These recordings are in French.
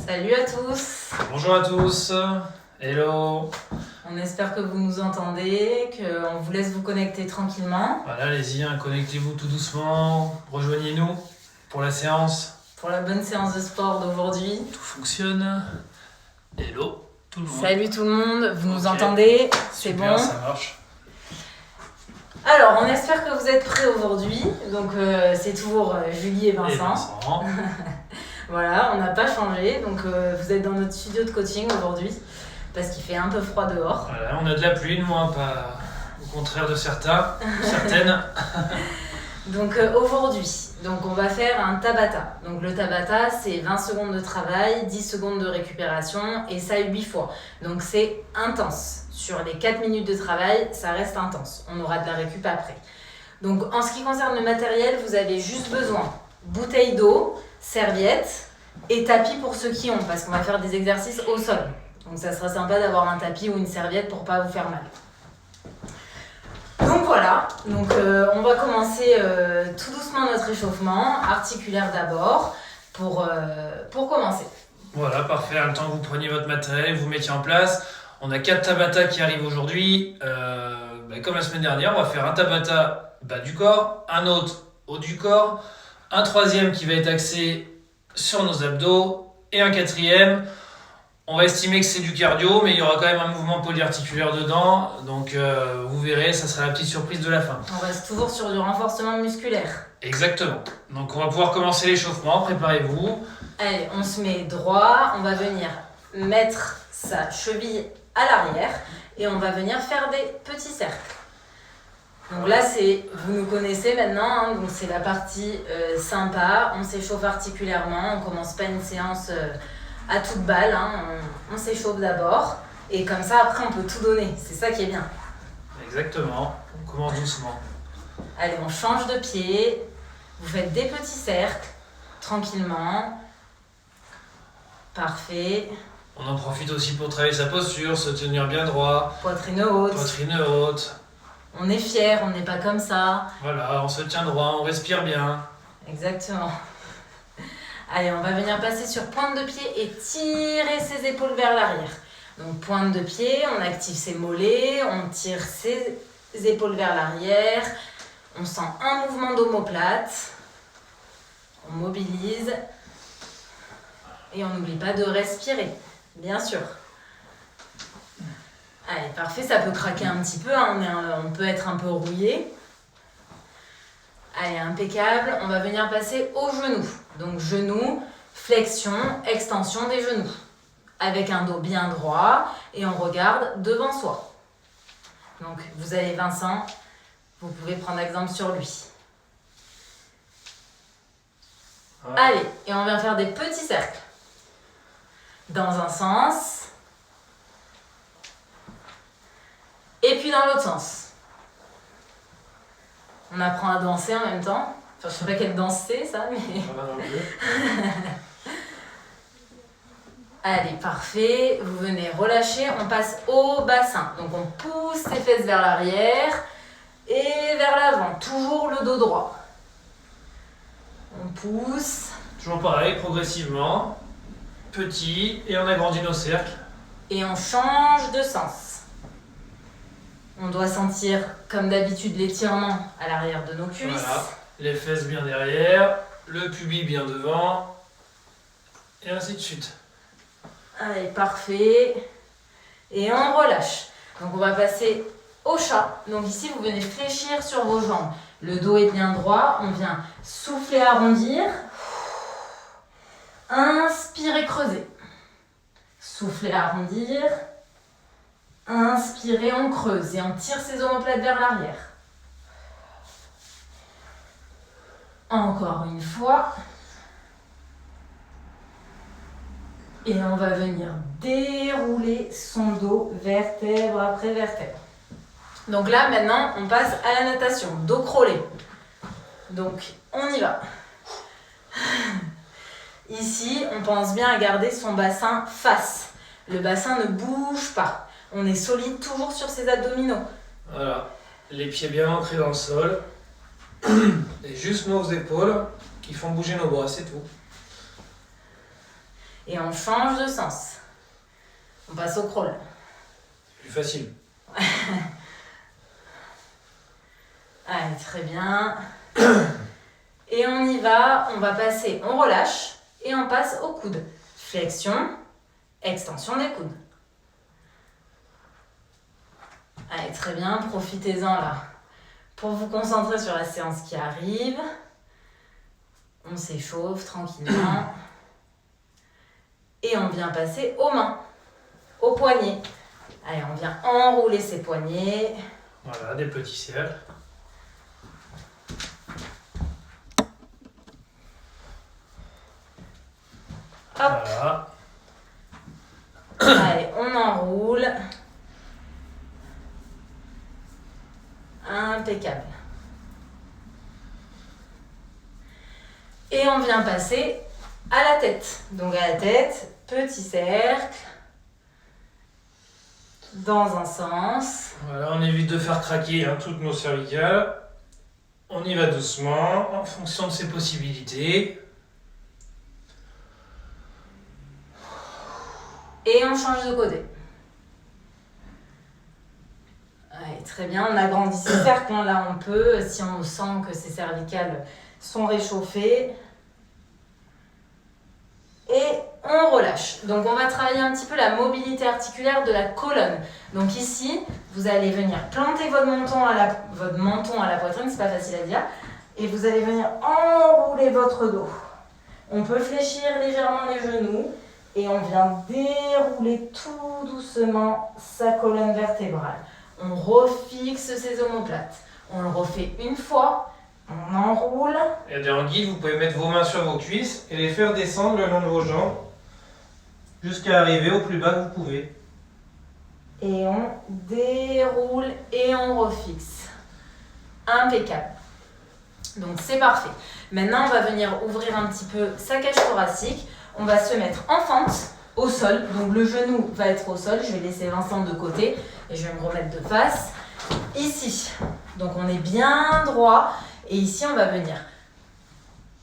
Salut à tous. Bonjour à tous. Hello. On espère que vous nous entendez, qu'on vous laisse vous connecter tranquillement. Voilà, allez-y, connectez-vous tout doucement. Rejoignez-nous pour la séance. Pour la bonne séance de sport d'aujourd'hui. Tout fonctionne. Hello, tout le monde. Salut tout le monde, vous nous Ok. entendez? C'est Super, bon? ça marche. Alors, on espère que vous êtes prêts aujourd'hui. Donc, c'est toujours Julie et Et Vincent. Vincent. Voilà, on n'a pas changé. Donc, vous êtes dans notre studio de coaching aujourd'hui parce qu'il fait un peu froid dehors. Voilà, on a de la pluie, nous, pas au contraire de certains, certaines. Donc aujourd'hui, on va faire un Tabata. Donc le Tabata, c'est 20 secondes de travail, 10 secondes de récupération et ça 8 fois. Donc c'est intense. Sur les 4 minutes de travail, ça reste intense. On aura de la récup après. Donc en ce qui concerne le matériel, vous avez juste besoin bouteille d'eau, serviette et tapis pour ceux qui ont, parce qu'on va faire des exercices au sol. Donc ça sera sympa d'avoir un tapis ou une serviette pour pas vous faire mal. Donc voilà, on va commencer tout doucement notre échauffement, articulaire d'abord, pour commencer. Voilà, parfait. Le temps que vous preniez votre matériel, vous mettiez en place. On a 4 Tabata qui arrivent aujourd'hui. Comme la semaine dernière, on va faire un Tabata bas du corps, un autre haut du corps, un troisième qui va être axé sur nos abdos et un quatrième. On va estimer que c'est du cardio, mais il y aura quand même un mouvement polyarticulaire dedans. Donc vous verrez, ça sera la petite surprise de la fin. On reste toujours sur du renforcement musculaire. Exactement. Donc on va pouvoir commencer l'échauffement, préparez-vous. Allez, on se met droit, on va venir mettre sa cheville à l'arrière et on va venir faire des petits cercles. Donc là, vous nous connaissez maintenant, donc c'est la partie sympa. On s'échauffe articulairement, on commence pas une séance à toute balle, on s'échauffe d'abord et comme ça après on peut tout donner, c'est ça qui est bien. Exactement, on commence doucement. Allez, on change de pied, vous faites des petits cercles, tranquillement, parfait. On en profite aussi pour travailler sa posture, se tenir bien droit, Poitrine haute, poitrine haute. on est fier, on n'est pas comme ça. Voilà, on se tient droit, on respire bien. Exactement. Allez, on va venir passer sur pointe de pied et tirer ses épaules vers l'arrière. Donc pointe de pied, on active ses mollets, on tire ses épaules vers l'arrière. On sent un mouvement d'omoplate. On mobilise. Et on n'oublie pas de respirer, bien sûr. Allez, parfait, ça peut craquer un petit peu, on peut être un peu rouillé. Allez, impeccable. On va venir passer au genou. Donc genou, flexion, extension des genoux. Avec un dos bien droit et on regarde devant soi. Donc vous avez Vincent, vous pouvez prendre exemple sur lui. Ouais. Allez, et on vient faire des petits cercles. Dans un sens. Et puis dans l'autre sens. On apprend à danser en même temps. Enfin, je sais pas quelle danse c'est ça, mais... Voilà, dans le bleu. Allez, parfait. Vous venez relâcher. On passe au bassin. Donc on pousse ses fesses vers l'arrière et vers l'avant. Toujours le dos droit. On pousse. Toujours pareil, progressivement. Petit, et on agrandit nos cercles. Et on change de sens. On doit sentir, comme d'habitude, l'étirement à l'arrière de nos cuisses. Voilà, les fesses bien derrière, le pubis bien devant, et ainsi de suite. Allez, parfait. Et on relâche. Donc on va passer au chat. Donc ici, vous venez fléchir sur vos jambes. Le dos est bien droit. On vient souffler, arrondir. Inspirez, creuser. Souffler, arrondir. Inspirez, on creuse et on tire ses omoplates vers l'arrière. Encore une fois. Et on va venir dérouler son dos vertèbre après vertèbre. Donc là, maintenant, on passe à la natation. Dos crawlé. Donc, on y va. Ici, on pense bien à garder son bassin face. Le bassin ne bouge pas. On est solide toujours sur ses abdominaux. Voilà, les pieds bien ancrés dans le sol, et juste nos épaules qui font bouger nos bras, c'est tout. Et on change de sens. On passe au crawl. Plus facile. Allez, très bien. Et on y va, on va passer, on relâche et on passe au coude. Flexion, extension des coudes. Allez, très bien, profitez-en là. Pour vous concentrer sur la séance qui arrive, on s'échauffe tranquillement. Et on vient passer aux mains, aux poignets. Allez, on vient enrouler ses poignets. Voilà, des petits cercles. Hop. Voilà. Allez, on enroule. Impeccable. Et on vient passer à la tête. Donc à la tête, petit cercle. Dans un sens. Voilà, on évite de faire craquer toutes nos cervicales. On y va doucement, en fonction de ses possibilités. Et on change de côté. Allez, très bien, on agrandit ces cercles. Là, on peut, si on sent que ces cervicales sont réchauffées. Et on relâche. Donc, on va travailler un petit peu la mobilité articulaire de la colonne. Donc ici, vous allez venir planter votre menton à la poitrine, c'est pas facile à dire. Et vous allez venir enrouler votre dos. On peut fléchir légèrement les genoux. Et on vient dérouler tout doucement sa colonne vertébrale. On refixe ses omoplates. On le refait une fois. On enroule. Et en guide, vous pouvez mettre vos mains sur vos cuisses et les faire descendre le long de vos jambes jusqu'à arriver au plus bas que vous pouvez. Et on déroule et on refixe. Impeccable. Donc c'est parfait. Maintenant, on va venir ouvrir un petit peu sa cage thoracique. On va se mettre en fente au sol. Donc le genou va être au sol. Je vais laisser Vincent de côté et je vais me remettre de face. Ici. Donc on est bien droit. Et ici, on va venir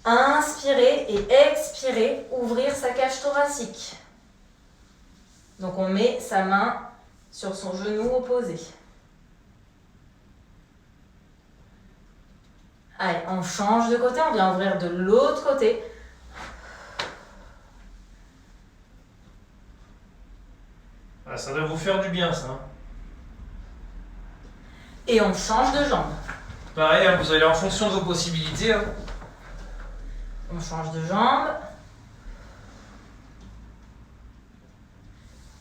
inspirer et expirer, ouvrir sa cage thoracique. Donc on met sa main sur son genou opposé. Allez, on change de côté, on vient ouvrir de l'autre côté. Ah, ça doit vous faire du bien, ça. Et on change de jambe. Pareil, vous allez en fonction de vos possibilités. On change de jambe.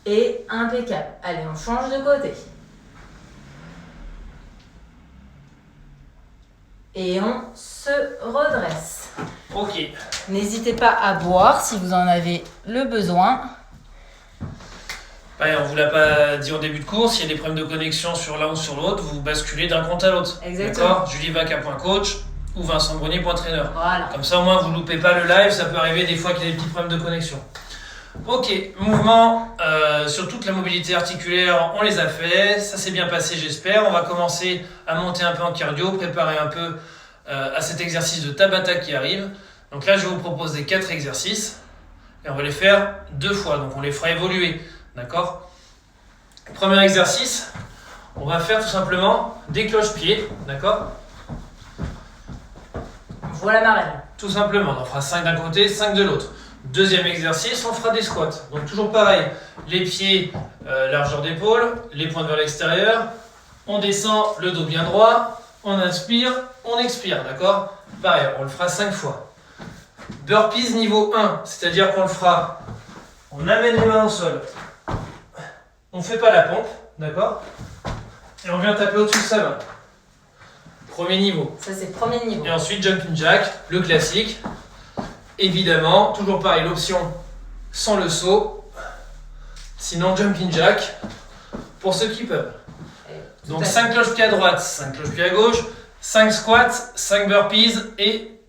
Et impeccable. Allez, on change de côté. Et on se redresse. Ok. N'hésitez pas à boire si vous en avez le besoin. Pareil, on ne vous l'a pas dit en début de cours, s'il y a des problèmes de connexion sur l'un ou sur l'autre, vous basculez d'un compte à l'autre. Exactement. D'accord ? julievaca.coach ou vincentbrunier.trainer. Voilà. Comme ça, au moins, vous ne loupez pas le live, ça peut arriver des fois qu'il y a des petits problèmes de connexion. Ok, mouvement sur toute la mobilité articulaire, on les a fait, ça s'est bien passé j'espère. On va commencer à monter un peu en cardio, préparer un peu à cet exercice de Tabata qui arrive. Donc là je vous propose des 4 exercices et on va les faire 2 fois, donc on les fera évoluer, d'accord ? Premier exercice, on va faire tout simplement des cloche-pieds, d'accord ? Voilà ma règle. Tout simplement, on en fera 5 d'un côté, 5 de l'autre. Deuxième exercice, on fera des squats. Donc toujours pareil, les pieds largeur d'épaule, les pointes vers l'extérieur. On descend, le dos bien droit, on inspire, on expire, d'accord ? Pareil, on le fera 5 fois. Burpees niveau 1, c'est-à-dire qu'on le fera, on amène les mains au sol, on ne fait pas la pompe, d'accord ? Et on vient taper au-dessus de sa main. Premier niveau. Ça c'est le premier niveau. Et ensuite jumping jack, le classique. Évidemment, toujours pareil, l'option sans le saut. Sinon, jumping jack pour ceux qui peuvent. Donc 5 cloche-pieds à droite, 5 cloche-pieds à gauche, 5 squats, 5 burpees et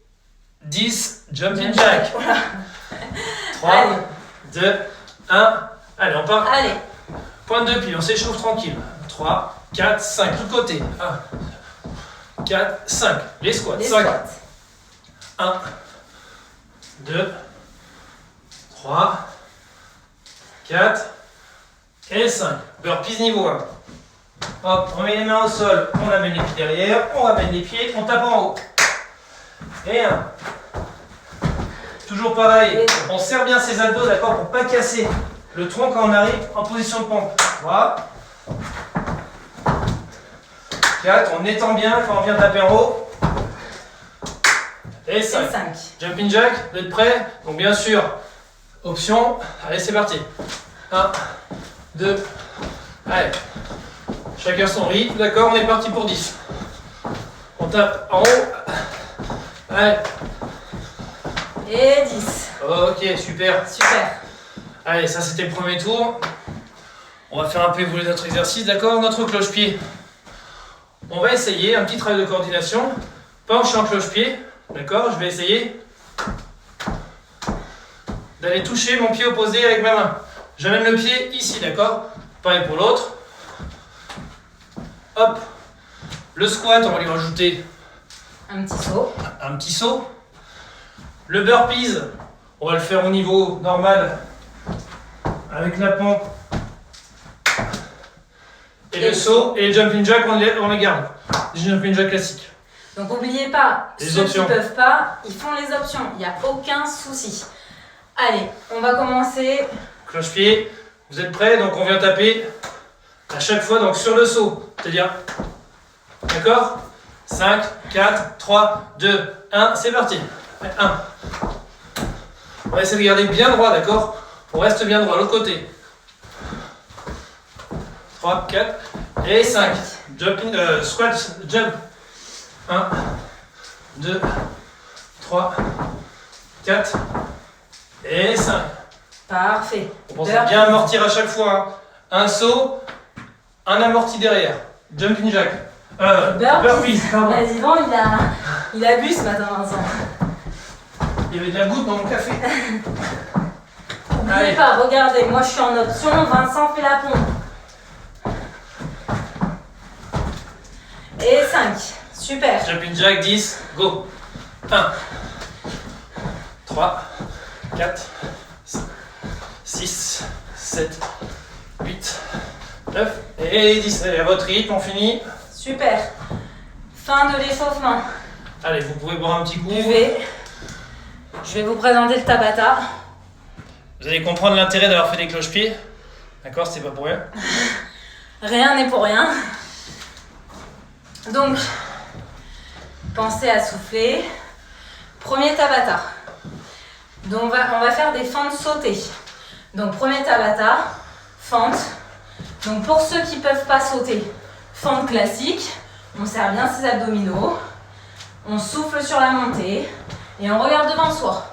10 jumping jack. Voilà. 3, Allez. 2, 1. Allez, on part. Allez. Pointe de pied, on s'échauffe tranquille. 3, 4, 5, tout côté. 1, 4, 5. Les squats. Les 5. squats. 1, 2, 3, 4 et 5. Burpees niveau 1. Hop, on met les mains au sol, on amène les pieds derrière, on ramène les pieds, on tape en haut. Et 1. Toujours pareil, on serre bien ses abdos, d'accord, pour pas casser le tronc quand on arrive en position de pompe. 3. 4, on étend bien quand on vient taper en haut. Et 5. Jumping jack, vous êtes prêts? Donc bien sûr, option, allez c'est parti. 1, 2, allez. Chacun son rythme, d'accord, on est parti pour 10. On tape en haut. Allez. Et 10. Ok, super. Super. Allez, ça c'était le premier tour. On va faire un peu évoluer notre exercice, d'accord? Notre cloche-pied. On va essayer un petit travail de coordination. Penche en cloche-pied, d'accord? Je vais essayer d'aller toucher mon pied opposé avec ma main. J'amène le pied ici, d'accord? Pareil pour l'autre. Hop. Le squat, on va lui rajouter un petit saut. Un petit saut. Le burpees, on va le faire au niveau normal avec la pompe et le saut. Et les jumping jack, on les garde. Les jumping jack classiques. Donc n'oubliez pas, les ceux options. qui ne peuvent pas, ils font les options. Il n'y a aucun souci. Allez, on va commencer. Cloche-pied, vous êtes prêts? Donc on vient taper à chaque fois donc sur le saut. C'est-à-dire, d'accord? 5, 4, 3, 2, 1, c'est parti. 1. On va essayer de garder bien droit, d'accord? On reste bien droit, l'autre côté. 3, 4 et 5. Jumping, squat, jump. 1, 2, 3, 4 et 5. Parfait. On pense à bien amortir à chaque fois. Hein. Un saut, un amorti derrière. Jumping jack. Burpees, pardon. Vas-y, bon, il a bu ce matin, Vincent. Il y avait de la goutte dans mon café. N'oubliez pas, regardez, moi je suis en option, Vincent fait la pompe. Et 5, super. Jumping jack, 10, go. 1, 3, 4, 5, 6, 7, 8, 9 et 10. Allez, à votre rythme, on finit. Super. Fin de l'échauffement. Allez, vous pouvez boire un petit coup. Je vais vous présenter le Tabata. Vous allez comprendre l'intérêt d'avoir fait des cloche-pieds. D'accord, c'était pas pour rien. Rien n'est pour rien. Donc, pensez à souffler. Premier Tabata. Donc, on va faire des fentes sautées. Donc, premier Tabata, fente. Donc, pour ceux qui ne peuvent pas sauter, fente classique. On serre bien ses abdominaux. On souffle sur la montée. Et on regarde devant soi.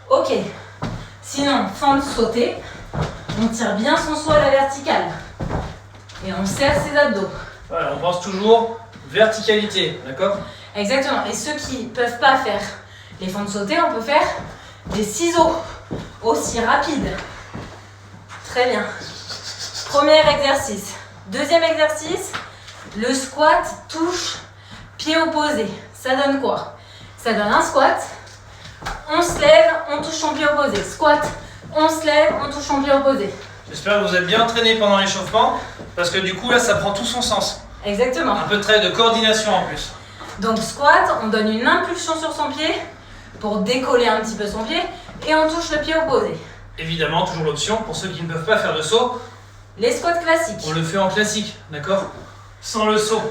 Ok. Sinon, fente sautée. On tire bien son saut à la verticale. Et on serre ses abdos. Voilà, on pense toujours verticalité, d'accord? Exactement. Et ceux qui ne peuvent pas faire les fentes sautées, on peut faire des ciseaux aussi rapides. Très bien. Premier exercice. Deuxième exercice, le squat touche pied opposé. Ça donne quoi? Ça donne un squat. On se lève, on touche son pied opposé. Squat, on se lève, on touche son pied opposé. J'espère que vous êtes bien entraîné pendant l'échauffement, parce que du coup là ça prend tout son sens. Exactement. Un peu de travail de coordination en plus. Donc squat, on donne une impulsion sur son pied pour décoller un petit peu son pied et on touche le pied opposé. Évidemment, toujours l'option pour ceux qui ne peuvent pas faire de saut. Les squats classiques. On le fait en classique, d'accord? Sans le saut.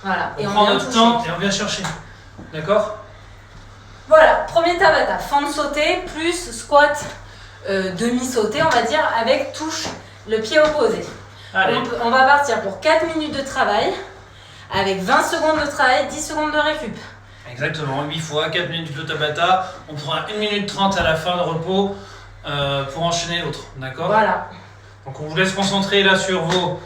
Voilà. On prend notre temps et on vient chercher. D'accord? Voilà, premier Tabata, fente sautée plus squat demi-sauté, on va dire, avec touche le pied opposé. Allez. On va partir pour 4 minutes de travail, avec 20 secondes de travail, 10 secondes de récup. Exactement, 8 fois, 4 minutes de Tabata. On prend 1 minute 30 à la fin de repos pour enchaîner l'autre. D'accord? Voilà. Donc on vous laisse concentrer là sur vos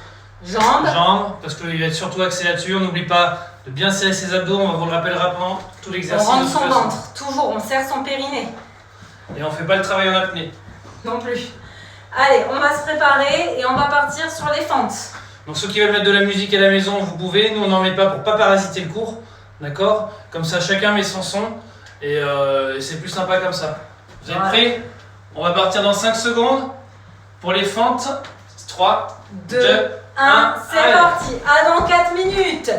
jambes, parce qu'il va être surtout axé là-dessus. On n'oublie pas de bien serrer ses abdos, on vous le rappellera pendant tout on l'exercice. rentre son ventre, toujours, on serre son périnée. Et on ne fait pas le travail en apnée. Non plus. Allez, on va se préparer et on va partir sur les fentes. Donc ceux qui veulent mettre de la musique à la maison, vous pouvez. Nous, on n'en met pas pour pas parasiter le cours. D'accord? Comme ça, chacun met son son et c'est plus sympa comme ça. Vous êtes prêts? On va partir dans 5 secondes. Pour les fentes, 3, 2, 2, 1, c'est allez. parti. À dans 4 minutes.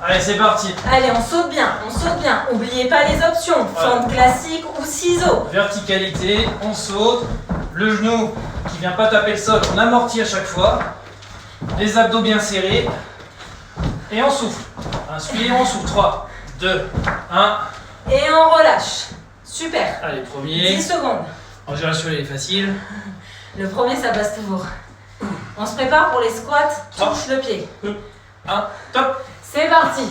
Allez, c'est parti. Allez, on saute bien, on saute bien. N'oubliez pas les options, fente classique ou ciseaux. Verticalité, on saute. Le genou qui vient pas taper le sol, on amortit à chaque fois. Les abdos bien serrés. Et on souffle. Inspire, on souffle. 3, 2, 1. Et on relâche. Super. Allez, premier. 10 secondes. En général, celui-là, il est facile. Le premier, ça passe toujours. On se prépare pour les squats, touche le pied. 1, top. C'est parti.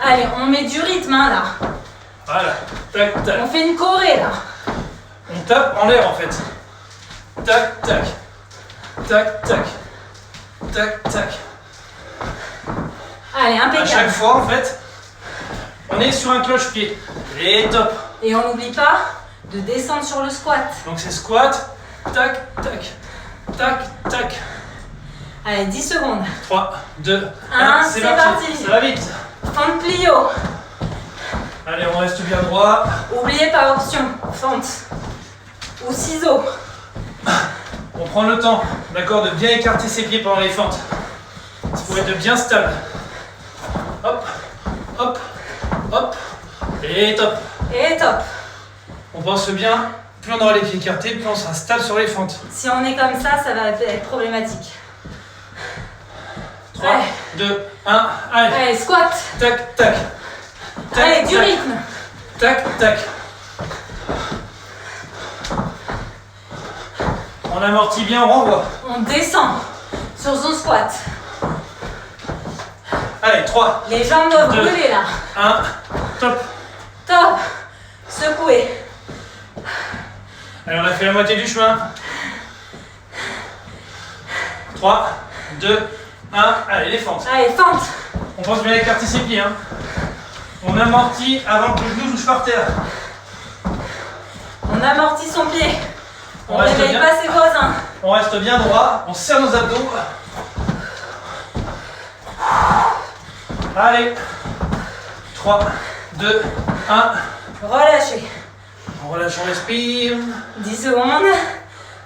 Allez, on met du rythme hein, là. Voilà. Tac, tac. On fait une choré là. On tape en l'air en fait. Tac, tac. Tac, tac. Tac, tac. Allez, À impeccable. chaque fois en fait, on est sur un cloche-pied. Et top. Et on n'oublie pas de descendre sur le squat. Donc c'est squat. Tac, tac. Tac, tac. Allez, 10 secondes. 3, 2, Un, 1. c'est parti. Ça va vite. Fente plio. Allez, on reste bien droit. Oubliez pas option, fente. Ou ciseaux. On prend le temps, d'accord, de bien écarter ses pieds pendant les fentes. C'est pour être bien stable. Hop, hop, hop. Et top. Et top. On pense bien, plus on aura les pieds écartés, plus on sera stable sur les fentes. Si on est comme ça va être problématique. 3, Allez. 2, 1, allez. Allez, squat. Tac, tac. Tac, Allez, du tac. rythme. Tac, tac. On amortit bien, on renvoie. On descend sur son squat. Allez, 3, Les jambes doivent Deux. brûler là. 1, top. Top. Secouez. Allez, on a fait la moitié du chemin. 3, 2, 1, allez, les fentes. Allez, fente. On pense bien écarter ses pieds. Hein. On amortit avant que le genou touche par terre. On amortit son pied. On reste réveille bien. pas ses voisins. On reste bien droit, on serre nos abdos. Allez. 3, 2, 1. Relâchez. On relâche, on respire. 10 secondes.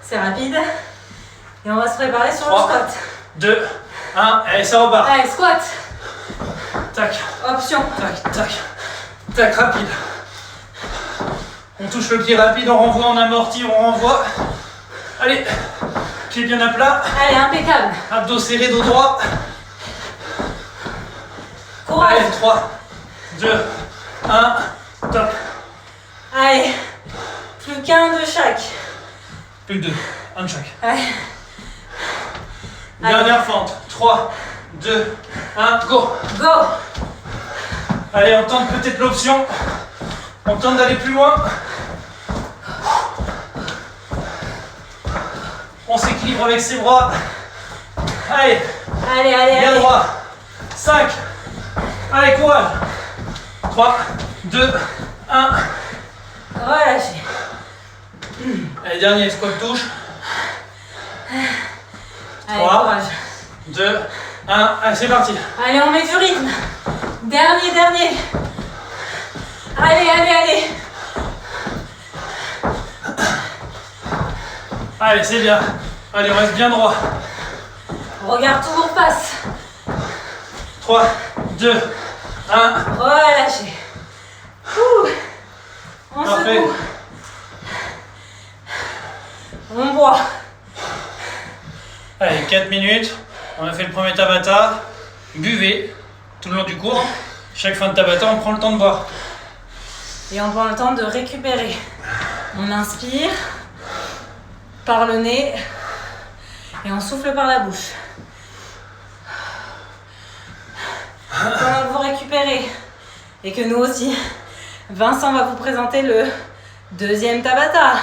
C'est rapide. Et on va se préparer sur le 3, squat. 2, 1. Allez, ça repart. Allez, squat. Tac, Option. tac, tac. Tac, rapide. On touche le pied rapide, on renvoie, on amortit, on renvoie. Allez, pied bien à plat. Allez, impeccable. Abdos serrés, dos droit. Courage. Allez, 3, 2, 1. Top. Allez. Plus qu'un de chaque. Plus que 2. Un de chaque. Allez. Dernière fente. 3, 2, 1, go. Go. Allez, on tente peut-être l'option. On tente d'aller plus loin. On s'équilibre avec ses bras. Allez, Allez, allez, bien allez. droit. 5. Allez, courage. 3, 2, 1. Relâchez. Allez, dernier squat touche. Allez, 3. courage. 2, 1. Allez, c'est parti. Allez, on met du rythme. Dernier. Allez, allez, allez. Allez, c'est bien. Allez, on reste bien droit. Regarde toujours face. 3, 2, 1. Relâchez. Ouh. On Parfait. secoue. On boit. Allez, 4 minutes. On a fait le premier Tabata. Buvez tout le long du cours. Chaque fin de Tabata, on prend le temps de boire. Et on prend le temps de récupérer. On inspire par le nez et on souffle par la bouche. Pendant que vous récupérez et que nous aussi, Vincent va vous présenter le deuxième Tabata,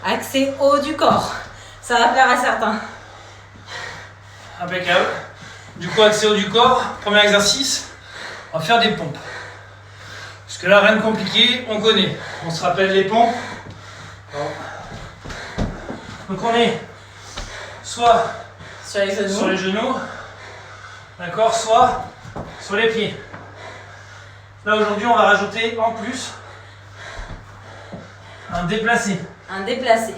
axé haut du corps. Ça va plaire à certains. Impeccable. Du coup, accès haut du corps. Premier exercice, on va faire des pompes. Parce que là, rien de compliqué, on connaît. On se rappelle les pompes. Donc on est soit Sur les genoux. sur les genoux, d'accord, soit sur les pieds. Là aujourd'hui on va rajouter en plus un déplacé. Un déplacé.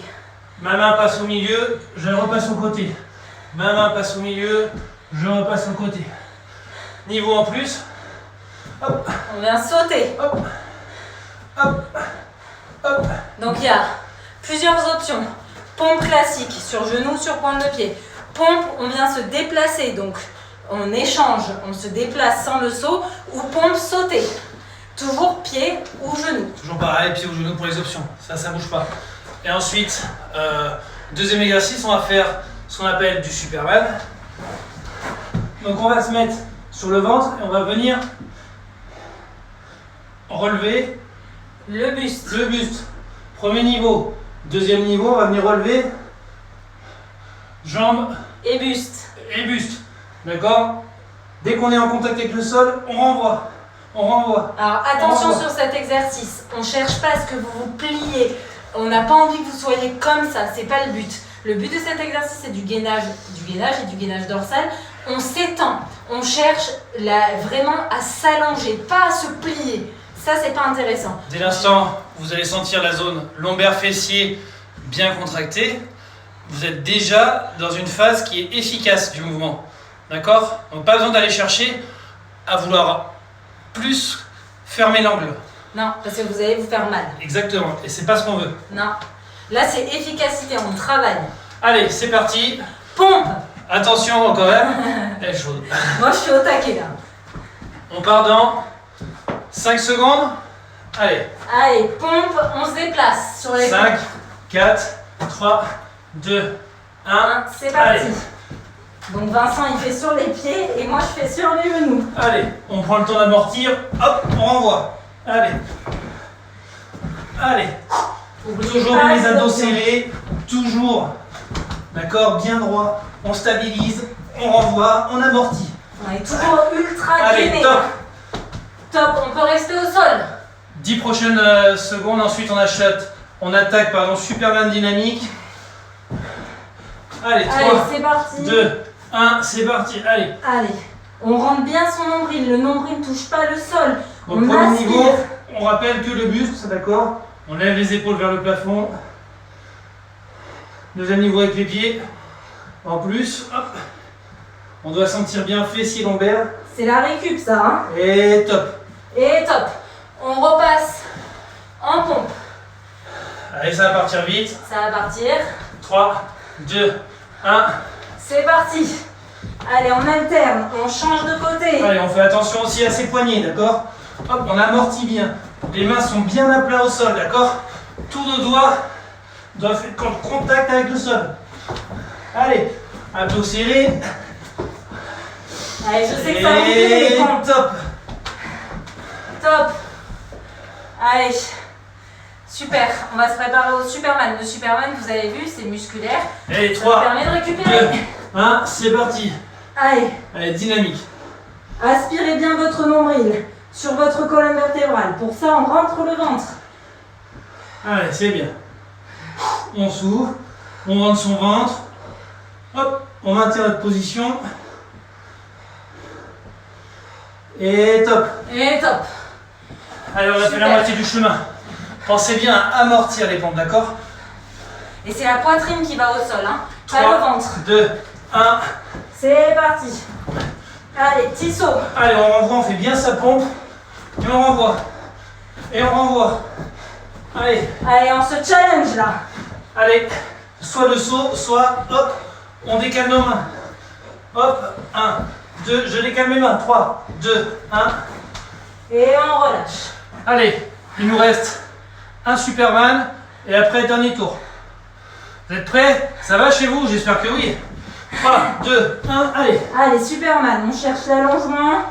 Ma main passe au milieu, je repasse au côté. Ma main passe au milieu, je repasse au côté. Niveau en plus. Hop, On vient sauter. hop, hop, hop. Donc il y a plusieurs options. Pompe classique, sur genou, sur pointe de pied. Pompe, on vient se déplacer, donc on échange, on se déplace sans le saut. Ou pompe sauter. Toujours pied ou genou. Toujours pareil, pied ou genou pour les options. Ça bouge pas. Et ensuite, deuxième exercice, on va faire ce qu'on appelle du Superman. Donc on va se mettre sur le ventre et on va venir relever Le buste. le buste. Premier niveau. Deuxième niveau, on va venir relever jambes Et buste. et buste. D'accord? Dès qu'on est en contact avec le sol, on renvoie. On renvoie. Alors attention On renvoie. sur cet exercice. On ne cherche pas à ce que vous vous pliez. On n'a pas envie que vous soyez comme ça. C'est pas le but. Le but de cet exercice, c'est du gainage et du gainage dorsal. On s'étend. On cherche vraiment à s'allonger, pas à se plier. Ça, c'est pas intéressant. Dès l'instant où vous allez sentir la zone lombaire-fessier bien contractée, vous êtes déjà dans une phase qui est efficace du mouvement. D'accord? Donc pas besoin d'aller chercher à vouloir plus fermer l'angle. Non, parce que vous allez vous faire mal. Exactement. Et c'est pas ce qu'on veut. Non. Là, c'est efficacité. On travaille. Allez, c'est parti. Pompe. Attention quand même. Elle est chaude. Moi, je suis au taquet là. On part dans 5 secondes. Allez. Allez, pompe. On se déplace sur les 5, 4, 3, 2, 1. C'est parti. Allez. Donc Vincent, il fait sur les pieds et moi, je fais sur les genoux. Allez, on prend le temps d'amortir. Hop, on renvoie. Allez. Allez. Oubliez Toujours pas les ados options. serrés. Toujours. D'accord, bien droit. On stabilise. On renvoie. On amortit. On est toujours ultra Allez, gainé. top. Top, on peut rester au sol. 10 prochaines secondes. Ensuite, on achète. On attaque, pardon, Superman dynamique. Allez, 3, Allez, c'est parti. 2, 1, c'est parti. Allez. Allez, on rentre bien son nombril. Le nombril ne touche pas le sol. Donc, On premier aspire. niveau, on rappelle que le buste, d'accord? On lève les épaules vers le plafond. Deuxième niveau avec les pieds. En plus, hop. On doit sentir bien fessier lombaire. C'est la récup, ça. Hein. Et top. Et top. On repasse en pompe. Allez, ça va partir vite. Ça va partir. 3, 2, 1. C'est parti. Allez, on alterne. On change de côté. Allez, on fait attention aussi à ses poignets, d'accord? Hop, on amortit bien. Les mains sont bien à plat au sol, d'accord? Tous nos doigts doivent être en contact avec le sol. Allez, abdos serrés. Allez, je sais que ça va vous plaire, les Et pompes. top. Top. Allez. Super. On va se préparer au Superman. Le Superman, vous avez vu, c'est musculaire. Allez, Ça vous 3, permet de 2, récupérer. 1, c'est parti. Allez. Allez, dynamique. Aspirez bien votre nombril sur votre colonne vertébrale. Pour ça, on rentre le ventre. Allez, c'est bien. On s'ouvre, on rentre son ventre. Hop, on maintient notre position. Et top. Et top. Allez, on a fait Super. la moitié du chemin. Pensez bien à amortir les pompes, d'accord? Et c'est la poitrine qui va au sol, hein. Pas 3, le ventre. 2, 1. C'est parti. Allez, petit saut. Allez, on renvoie, on fait bien sa pompe. Et on renvoie. Et on renvoie. Allez, Allez, on se challenge là. allez. Soit le saut, soit hop, on décale nos mains. Hop, 1, 2, je décale mes mains. 3, 2, 1. Et on relâche. Allez, il nous reste un Superman et après dernier tour. Vous êtes prêts? Ça va chez vous? J'espère que oui. 3, 2, 1, allez. Allez, Superman, on cherche l'allongement.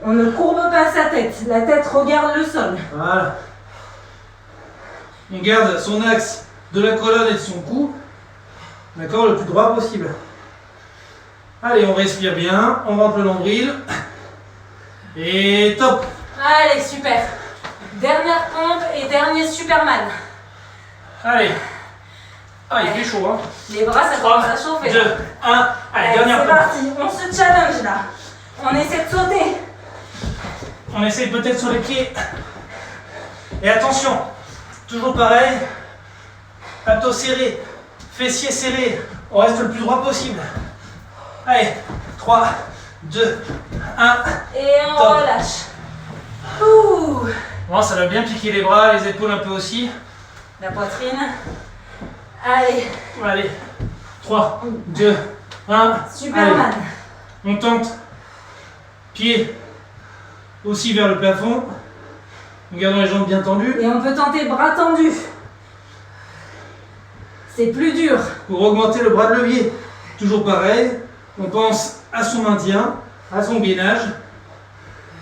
On ne courbe pas sa tête. La tête regarde le sol. Voilà. On garde son axe de la colonne et de son cou. D'accord, le plus droit possible. Allez, on respire bien, on rentre le nombril. Et top. Allez, super. Dernière pompe et dernier Superman. Allez. Ah, il fait chaud, hein. Les bras, ça 3, commence à chauffer. 2, 1. Allez, Allez, dernière c'est pompe. parti. On se challenge là. On essaie de sauter. On essaye peut-être sur les pieds. Et attention, toujours pareil. Abdos serrés. Fessiers serrés. On reste le plus droit possible. Allez, 3, 2, 1. Et on Top. relâche. Ouh. Bon, ça va bien piquer les bras, les épaules un peu aussi. La poitrine. Allez. Allez, 3, 2, 1. Superman. Allez. On tente. Pied aussi vers le plafond. En gardant les jambes bien tendues. Et on peut tenter bras tendus. C'est plus dur. Pour augmenter le bras de levier. Toujours pareil. On pense à son maintien, à son gainage.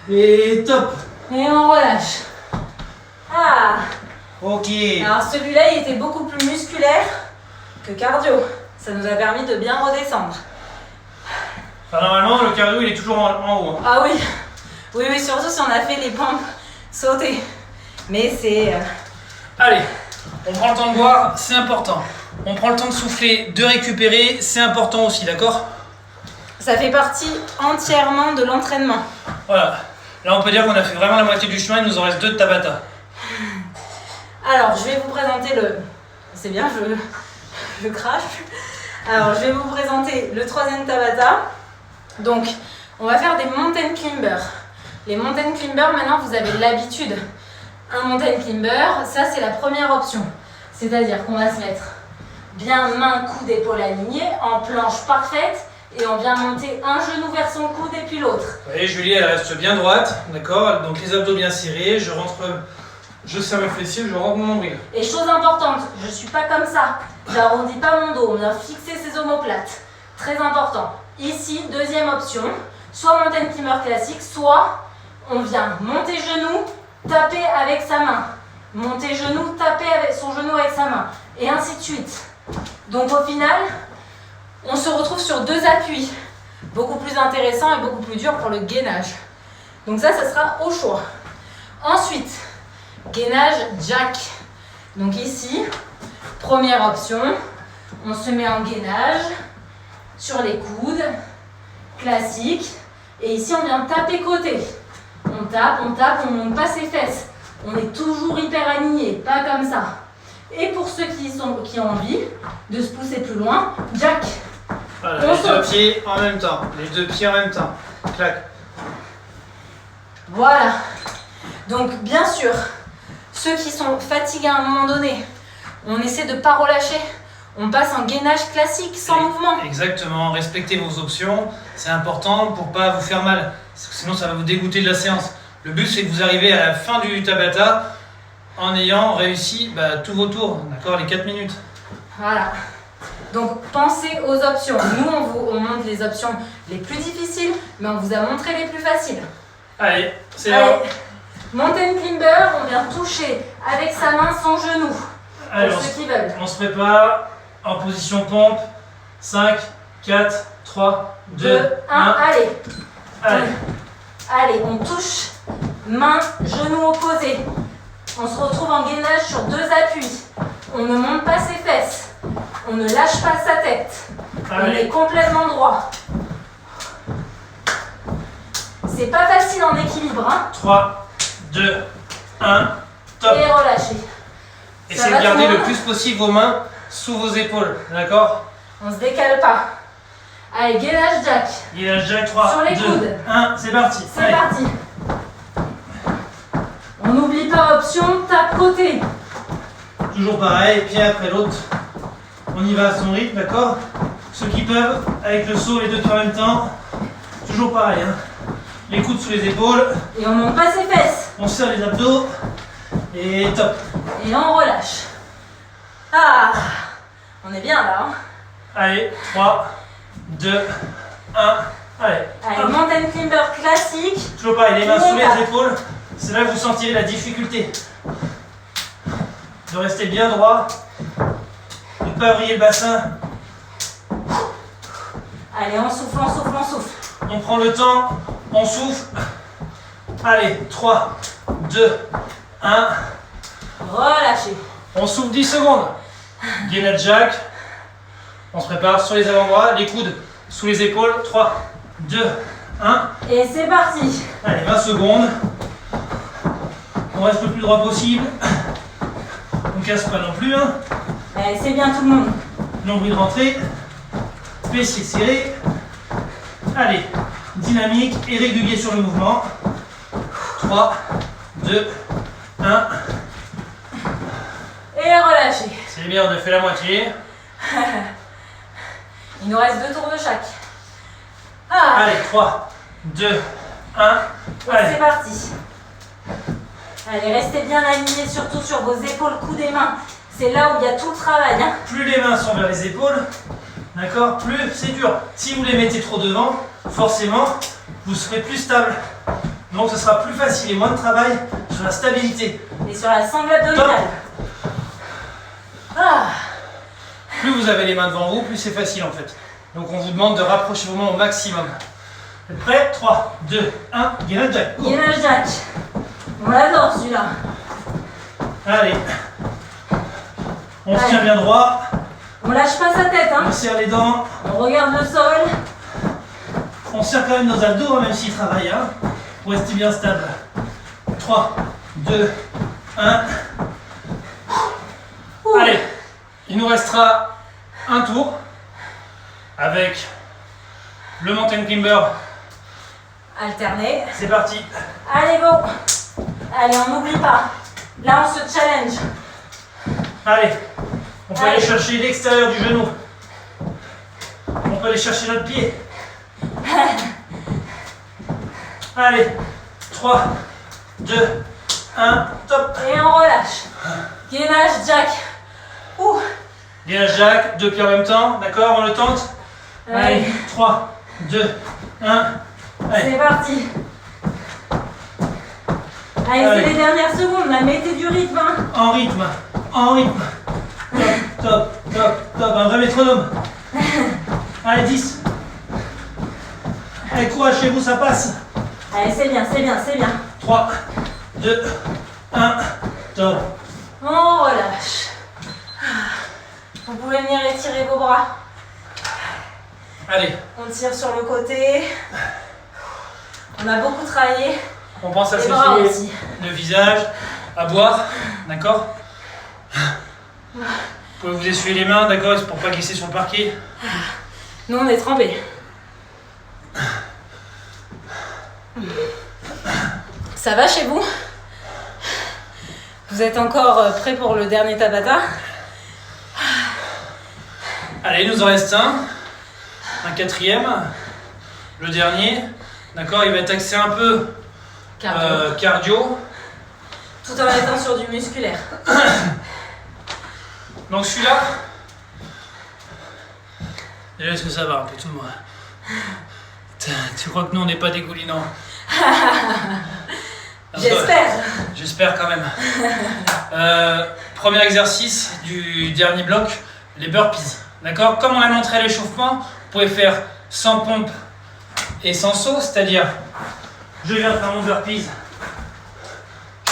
Et top. Et on relâche. Ah. Ok. Alors celui-là, il était beaucoup plus musculaire que cardio. Ça nous a permis de bien redescendre. Enfin, normalement, le cardio, il est toujours en haut. Ah oui. Oui, oui, surtout si on a fait les pompes sautées. Mais c'est... Allez, on prend le temps de boire, c'est important. On prend le temps de souffler, de récupérer, c'est important aussi, d'accord? Ça fait partie entièrement de l'entraînement. Voilà. Là, on peut dire qu'on a fait vraiment la moitié du chemin, il nous en reste 2 de Tabata. Alors, je vais vous présenter le... C'est bien, je crache. Alors, je vais vous présenter le 3e Tabata. Donc, on va faire des mountain climbers. Les mountain climbers, maintenant, vous avez l'habitude. Un mountain climber, ça, c'est la première option. C'est-à-dire qu'on va se mettre bien main, coude, épaule alignée, en planche parfaite, et on vient monter un genou vers son coude et puis l'autre. Vous voyez, Julie, elle reste bien droite, d'accord? Donc, les abdos bien serrés, je serre mes fessiers, je rentre mon nombril. Et chose importante, je ne suis pas comme ça. J'arrondis pas mon dos, on vient fixer ses omoplates. Très important. Ici, deuxième option, soit mountain climber classique, soit on vient monter genou, taper avec sa main. Monter genou, taper avec son genou avec sa main. Et ainsi de suite. Donc au final, on se retrouve sur 2 appuis. Beaucoup plus intéressant et beaucoup plus dur pour le gainage. Donc ça sera au choix. Ensuite, gainage jack. Donc ici, première option, on se met en gainage sur les coudes, classique. Et ici, on vient taper côté. On tape, on monte pas ses fesses. On est toujours hyper aligné, pas comme ça. Et pour ceux qui ont envie de se pousser plus loin, jack. Voilà, On les saute. 2 pieds en même temps. Les 2 pieds en même temps. Clac. Voilà. Donc, bien sûr, ceux qui sont fatigués à un moment donné, on essaie de ne pas relâcher. On passe en gainage classique, sans mouvement. Exactement, respectez vos options, c'est important pour pas vous faire mal, parce que sinon ça va vous dégoûter de la séance. Le but c'est que vous arrivez à la fin du Tabata en ayant réussi tous vos tours, d'accord, les 4 minutes. Voilà. Donc, pensez aux options. Nous, on montre les options les plus difficiles, mais on vous a montré les plus faciles. Allez, c'est Allez, là. mountain climber, on vient toucher avec sa main son genou. Allez, Pour ceux qui veulent. on se prépare en position pompe. 5, 4, 3, 2, 1. Allez. Allez. Allez, on touche, main, genou opposé. On se retrouve en gainage sur 2 appuis. On ne monte pas ses fesses. On ne lâche pas sa tête. On Allez. est complètement droit. C'est pas facile en équilibre, hein. 3, 2, 1, top. Et relâchez. Essayez de garder le plus possible vos mains sous vos épaules, d'accord? On se décale pas. Allez, gainage jack. Il a déjà 3, Sur les 2, coudes. 1, c'est parti. C'est Allez. parti. On n'oublie pas option tape côté. Toujours pareil, pied après l'autre. On y va à son rythme, d'accord? Ceux qui peuvent, avec le saut, les 2 pieds en même temps. Toujours pareil, hein. Les coudes sous les épaules, Et on monte pas ses fesses. on serre les abdos. Et top. Et on relâche. Ah, on est bien là. Hein. Allez, 3, 2, 1. Allez. Allez, Hop. mountain climber classique. Toujours pareil, les mains Tout le sous monde les épaules. C'est là que vous sentirez la difficulté. De rester bien droit. De ne pas vriller le bassin. Allez, on souffle, on souffle, on souffle. On prend le temps, on souffle. Allez, 3, 2, 1. Relâchez. On souffle 10 secondes. Gainage jack. On se prépare sur les avant-bras, les coudes sous les épaules. 3, 2, 1. Et c'est parti. Allez, 20 secondes. On reste le plus droit possible. On casse pas non plus. Hein. Allez, c'est bien tout le monde. Nombril rentré. Fessiers serrés. Allez, dynamique et régulier sur le mouvement. 3, 2, 1. Et relâchez. C'est bien, on a fait la moitié. Il nous reste 2 tours de chaque. Ah. Allez, 3, 2, 1. Allez. C'est parti. Allez, restez bien alignés, surtout sur vos épaules, coudes et mains. C'est là où il y a tout le travail. Hein. Plus les mains sont vers les épaules, d'accord, plus c'est dur. Si vous les mettez trop devant, forcément, vous serez plus stable. Donc ce sera plus facile et moins de travail sur la stabilité. Et sur la sangle abdominale. Ah. Plus vous avez les mains devant vous, plus c'est facile en fait. Donc on vous demande de rapprocher vos mains au maximum. Vous êtes prêts? 3, 2, 1, gainage jack. Go. Gainage jack. On l'adore celui-là. Allez. On se tient bien droit. On lâche pas sa tête. Hein. On serre les dents. On regarde le sol. On serre quand même nos abdos, hein, même s'ils travaillent, hein, pour rester bien stable. 3, 2, 1. Allez, il nous restera un tour avec le mountain climber. Alterner. C'est parti. Allez, go. Allez, on n'oublie pas. Là, on se challenge. Allez, on peut Allez. aller chercher l'extérieur du genou. On peut aller chercher notre pied. Allez, 3, 2, 1, top. Et on relâche. Gainage jack. Ouh. Gainage jack, 2 pieds en même temps, d'accord, on le tente. Allez, 3, 2, 1. Allez. C'est parti. Allez, Allez. c'est les dernières secondes, là, mettez du rythme. Hein. En rythme, en rythme. Top, top, top, top, un vrai métronome. Allez, 10. Allez, courage chez vous, ça passe. Allez, c'est bien, c'est bien, c'est bien. 3, 2, 1, top. On relâche. Vous pouvez venir étirer vos bras. Allez, On tire sur le côté. On a beaucoup travaillé. on pense à Les bras s'essuyer aussi. le visage, à boire, d'accord. Vous pouvez vous essuyer les mains, d'accord, pour pas glisser sur le parquet. Nous, on est trempés. Ça va chez vous? Vous êtes encore prêts pour le dernier Tabata? Allez, il nous en reste un quatrième, le dernier, d'accord, il va être axé un peu cardio. Tout en étant sur du musculaire. Donc celui-là, déjà est-ce que ça va un peu tout le monde? Tu crois que nous on n'est pas dégoulinants? J'espère. J'espère quand même. Premier exercice du dernier bloc, les burpees. D'accord? Comme on l'a montré à l'échauffement, vous pouvez faire sans pompe et sans saut, c'est-à-dire je viens faire mon burpees,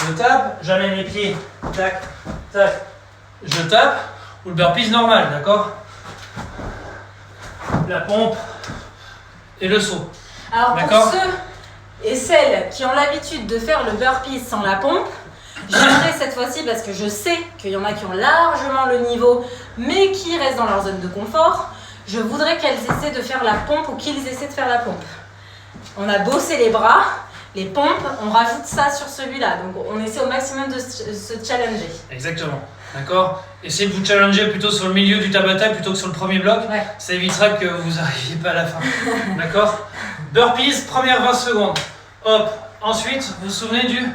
je tape, j'amène les pieds, tac, tac, je tape, ou le burpees normal, d'accord? La pompe et le saut. Alors pour D'accord. ceux et celles qui ont l'habitude de faire le burpee sans la pompe, j'aimerais cette fois-ci, parce que je sais qu'il y en a qui ont largement le niveau, mais qui restent dans leur zone de confort, je voudrais qu'elles essaient de faire la pompe ou qu'ils essaient de faire la pompe. On a bossé les bras, les pompes, on rajoute ça sur celui-là. Donc on essaie au maximum de se challenger. Exactement, d'accord? Essayez de vous challenger plutôt sur le milieu du Tabata plutôt que sur le premier bloc. Ouais. Ça évitera que vous n'arriviez pas à la fin. D'accord? Burpees, première 20 secondes. Hop. Ensuite, vous vous souvenez du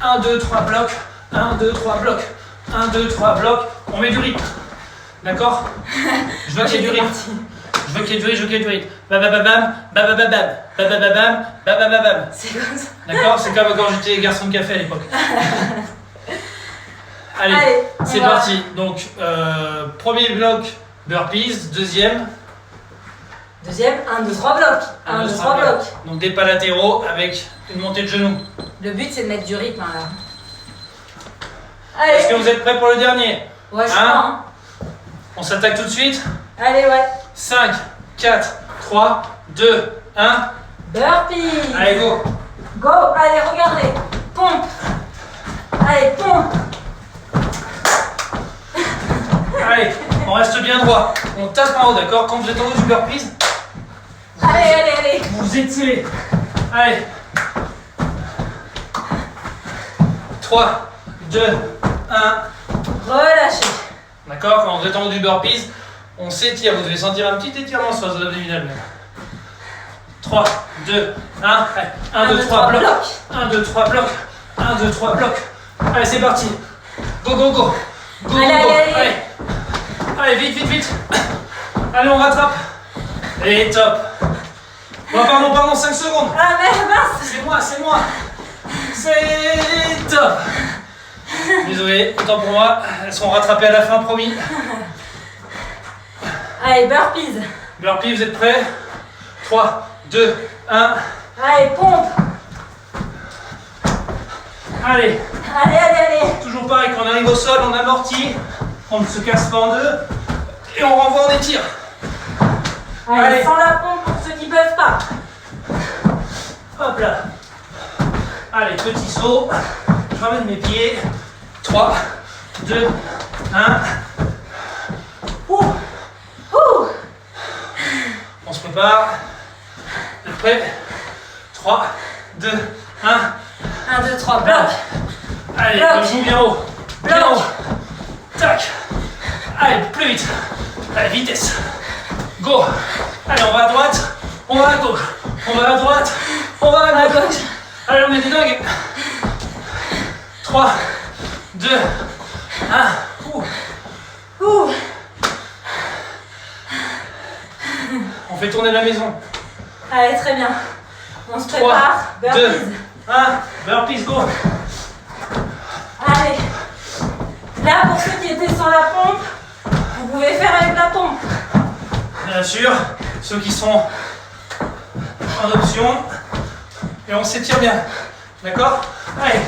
1, 2, 3 blocs. 1, 2, 3 blocs. 1, 2, 3 blocs. On met du rythme. D'accord? Je veux qu'il y ait du rythme. Je veux qu'il y ait du rythme, je veux qu'il y ait du rythme. Babababam, babababam, babababam, babababam. C'est comme ça. D'accord? C'est comme quand j'étais garçon de café à l'époque. Allez, c'est voilà. parti. Donc, premier bloc, burpees. Deuxième, Deuxième, 1, 2, 3 blocs. 1, 2, 3 blocs. Donc des pas latéraux avec une montée de genoux. Le but c'est de mettre du rythme hein, là. Est-ce que Allez. vous êtes prêts pour le dernier? Ouais, je Hein crois. Hein. On s'attaque tout de suite. Allez, ouais. 5, 4, 3, 2, 1. Burpee. Allez, go. Go. Allez, regardez. Pompe. Allez, pompe. Allez, On reste bien droit. On tape en haut, d'accord? Quand vous êtes en haut du burpees, Allez. vous étirez. Allez. 3, 2, 1. Relâchez. D'accord? Quand vous êtes en haut du burpees, on s'étire. Vous devez sentir un petit étirement sur les abdominales même. 3, 2, 1. Allez. 1, 2, 3, bloc. 1, 2, 3, bloc. 1, 2, 3, bloc. Allez, c'est parti. Go, go, go. Go, Allez, go, go. allez. Allez, vite. Allez, on rattrape. Et top. Oh, pardon, 5 secondes. Ah merde, mince. C'est moi. C'est top. Désolé, autant pour moi. Elles seront rattrapées à la fin, promis. Allez, burpees. Burpee, vous êtes prêts? 3, 2, 1. Allez, pompe. Allez. Allez. Toujours pareil, quand on arrive au sol, on amortit. On ne se casse pas en deux. Et on renvoie, on étire. Allez, sans la pompe pour ceux qui peuvent pas. Hop là. Allez, petit saut. Je ramène mes pieds. 3, 2, 1. Ouh. On se prépare. Vous êtes prêts? 3, 2, 1. 1, 2, 3, bloc. Allez, Bloc. le genou bien haut. Bien Bloc. haut. Tac. Allez, plus vite. Allez, vitesse. Go. Allez, on va à droite. On va à gauche. On va à droite. On va à gauche. Allez, on est des dingues. 3, 2, 1. Ouh. On fait tourner la maison. Allez, très bien. On se 3, prépare. 2, Burpees. 1. Burpees, go. Allez. Là, pour ceux qui étaient sans la pompe, vous pouvez faire avec la pompe. Bien sûr, ceux qui sont en option. Et on s'étire bien. D'accord? Allez.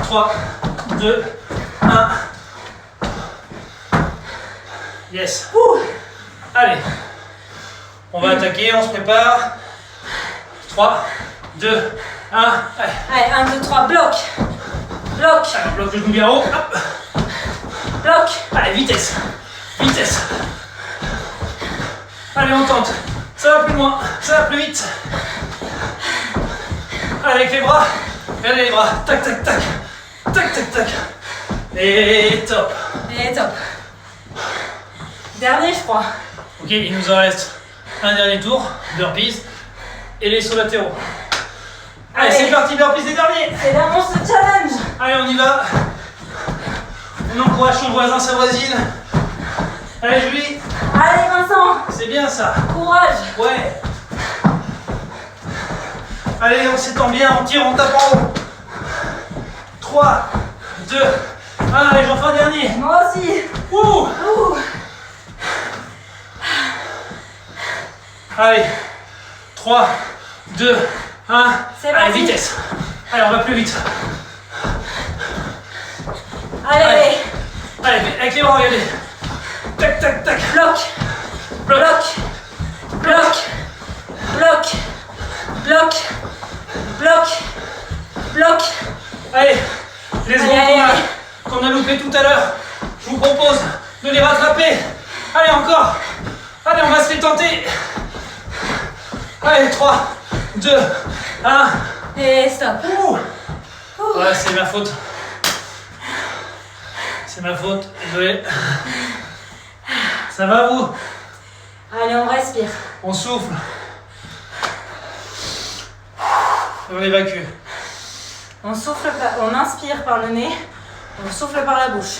3, 2, 1. Yes. Allez. On va attaquer, on se prépare. 3, 2, 1. Allez. Allez, 1, 2, 3, bloc. Bloc. Allez, on bloque le genou bien haut. Hop. Bloc. Allez, vitesse. Allez, on tente. Ça va plus loin, ça va plus vite. Allez, avec les bras. Regardez les bras. Tac. Et top. Et top. Dernier, je crois. Ok, il nous en reste un dernier tour. Burpees et les sauts latéraux. Allez, Allez. c'est parti, burpees les derniers. C'est la monstre challenge. Allez, on y va. On encourage son voisin, sa voisine. Allez, Julie. Allez, Vincent. C'est bien ça. Courage. Ouais. Allez, on s'étend bien, on tire, on tape en haut. 3, 2, 1. Allez, j'en fais un dernier. Moi aussi. Ouh. Ouh. Allez. 3, 2, 1. C'est Allez, parti. vitesse. Allez, on va plus vite. Allez. Allez, avec les bras, regardez. Tac. Bloc. Bloc. Allez, les secondes Allez. qu'on a loupées tout à l'heure, je vous propose de les rattraper. Allez, encore. Allez, on va se les tenter. Allez, 3, 2, 1. Et stop. Ouh. Ouais, c'est ma faute. Désolé. Ça va, vous? Allez, on respire. On souffle. Et on évacue. On souffle, on inspire par le nez, on souffle par la bouche.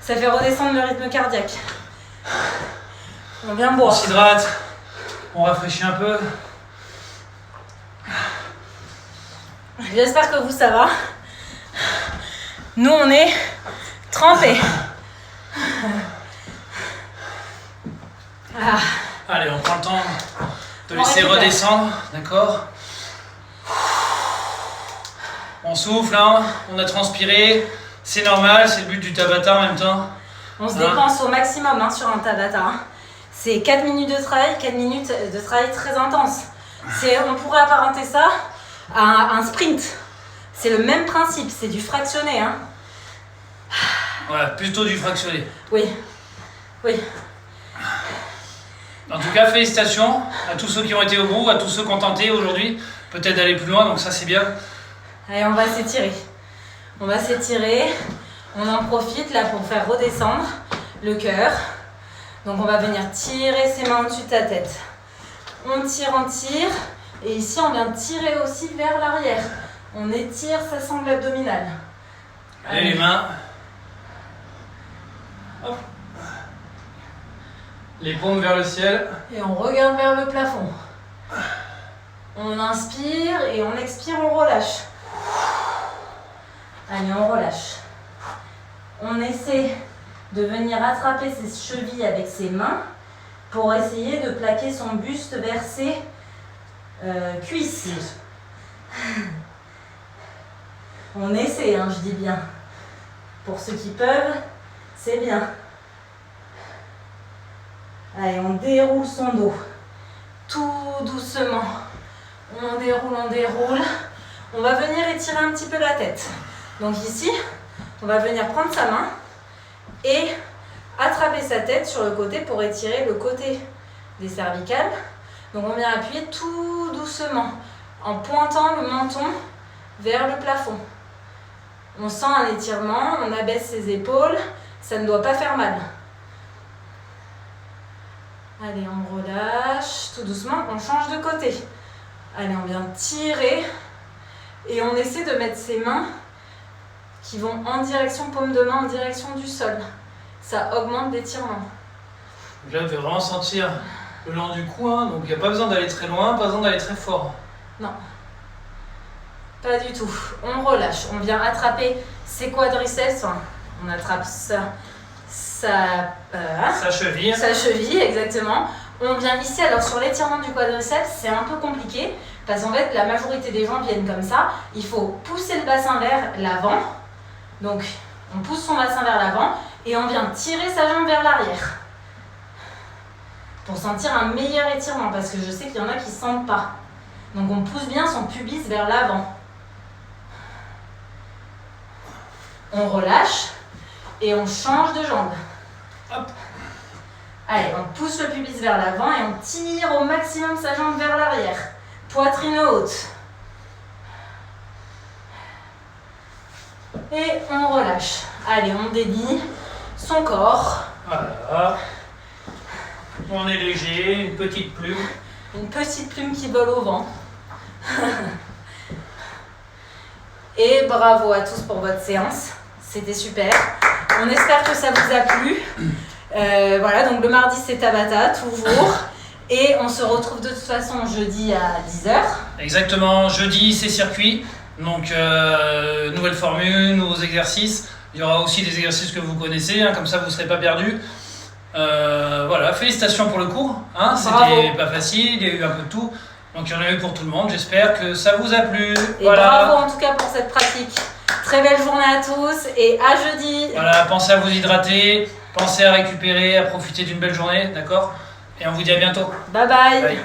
Ça fait redescendre le rythme cardiaque. On vient On boire. s'hydrate. On rafraîchit un peu. J'espère que vous, ça va. Nous, on est trempés. Ah. Allez, on prend le temps de On laisser récupère. redescendre, d'accord? On souffle, hein, on a transpiré, c'est normal, c'est le but du Tabata en même temps. On se Ah. dépense au maximum hein, sur un Tabata. Hein. C'est 4 minutes de travail, 4 minutes de travail très intense. On pourrait apparenter ça à un sprint. C'est le même principe, c'est du fractionné. Hein. Ouais, plutôt du fractionné. Oui. Oui. En tout cas, félicitations à tous ceux qui ont été au bout, à tous ceux qui ont tenté aujourd'hui, peut-être d'aller plus loin, donc ça c'est bien. Allez, on va s'étirer. On va s'étirer. On en profite là pour faire redescendre le cœur. Donc on va venir tirer ses mains au-dessus de ta tête. On tire. Et ici, on vient tirer aussi vers l'arrière. On étire sa sangle abdominale. Allez, les mains. Hop. Les paumes vers le ciel. Et on regarde vers le plafond. On inspire et on expire, on relâche. Allez, on relâche. On essaie de venir attraper ses chevilles avec ses mains pour essayer de plaquer son buste vers ses cuisses. On essaie, hein, je dis bien. Pour ceux qui peuvent, c'est bien. Allez, on déroule son dos. Tout doucement. On déroule. On va venir étirer un petit peu la tête. Donc ici, on va venir prendre sa main et attraper sa tête sur le côté pour étirer le côté des cervicales. Donc on vient appuyer tout doucement en pointant le menton vers le plafond. On sent un étirement, on abaisse ses épaules, ça ne doit pas faire mal. Allez, on relâche tout doucement, on change de côté. Allez, on vient tirer et on essaie de mettre ses mains qui vont en direction, paume de main en direction du sol. Ça augmente l'étirement. Là, on peut vraiment sentir le long du cou, hein, donc il n'y a pas besoin d'aller très loin, pas besoin d'aller très fort. Non, pas du tout. On relâche, on vient attraper ses quadriceps, on attrape sa cheville, exactement. On vient ici, alors sur l'étirement du quadriceps, c'est un peu compliqué, parce qu'en fait, la majorité des gens viennent comme ça. Il faut pousser le bassin vers l'avant. Donc, on pousse son bassin vers l'avant et on vient tirer sa jambe vers l'arrière. Pour sentir un meilleur étirement, parce que je sais qu'il y en a qui ne sentent pas. Donc, on pousse bien son pubis vers l'avant. On relâche et on change de jambe. Hop. Allez, on pousse le pubis vers l'avant et on tire au maximum sa jambe vers l'arrière. Poitrine haute. Et on relâche. Allez, on délie son corps. Voilà. On est léger, une petite plume. Une petite plume qui vole au vent. Et bravo à tous pour votre séance. C'était super. On espère que ça vous a plu. Voilà, donc le mardi c'est Tabata, toujours. Et on se retrouve de toute façon jeudi à 10h. Exactement, jeudi c'est circuit. Donc nouvelle formule, nouveaux exercices. Il y aura aussi des exercices que vous connaissez, hein, comme ça vous ne serez pas perdus. Voilà, félicitations pour le cours. Hein, c'était pas facile, il y a eu un peu de tout. Donc il y en a eu pour tout le monde. J'espère que ça vous a plu. Et voilà. Bravo en tout cas pour cette pratique. Très belle journée à tous et à jeudi. Voilà, pensez à vous hydrater, pensez à récupérer, à profiter d'une belle journée, d'accord ? Et on vous dit à bientôt. Bye bye. Bye.